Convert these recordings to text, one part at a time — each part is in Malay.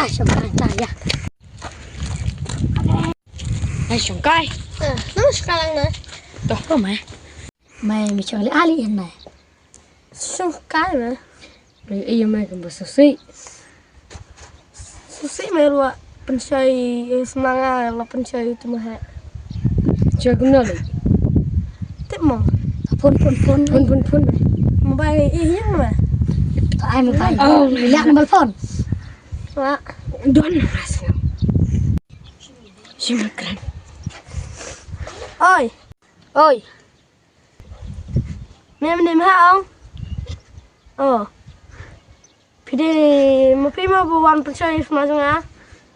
Ya, sungkai ya. Sungkai. Nó sekarang nè. Tuh, apa mày? Mày chơi lấy alien này. Sekarang nè. Iya mày kan bersusi. Susi merua pensai semangat lo pensai itu mah. Chơi cũng nào đấy. Tiếp mong. Phun. Mobile ini mah. Ai mobile? Oh, lihat mobile phone. Wah, Doan rasanya. Cuma keren. ôi, Oi, mẹ mình hả ông? Pidi mau pi mau buat pensai semacam apa?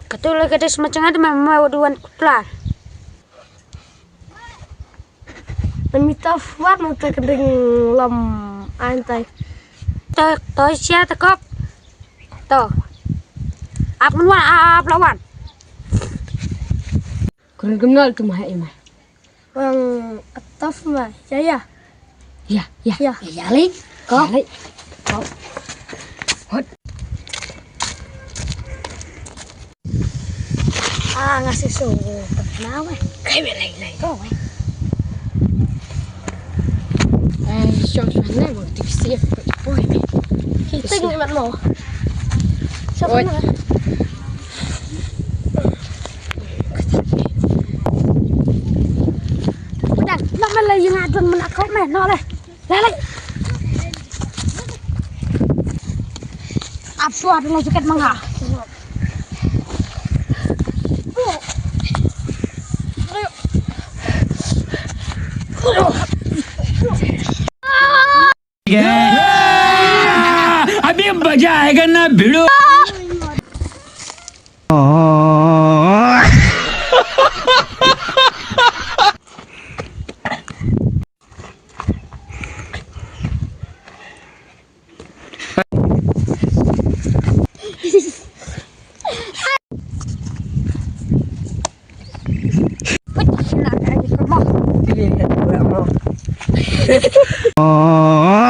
ketua kita semacam ada mama duan kutlar. Minta fuat nanti kedeng lom antai. Tôi xe ta cóp. Tuh. Ap menwan, ap lawan. Keren kenal tuh mah mah. Bang atas mah, ya. Ya, li. Kok. Hot. Ngasih suhu. Kenapa? Kayak lagi. Kok, weh. Suasana mau dikasih boy. Kita gimana mau? Siapa Oi. mana? Udah, nama lagi ngadon menakut meh, no leh. Lele. Apa ada lo jaket mangga? अभी मजा आएगा ना भिड़ो Oh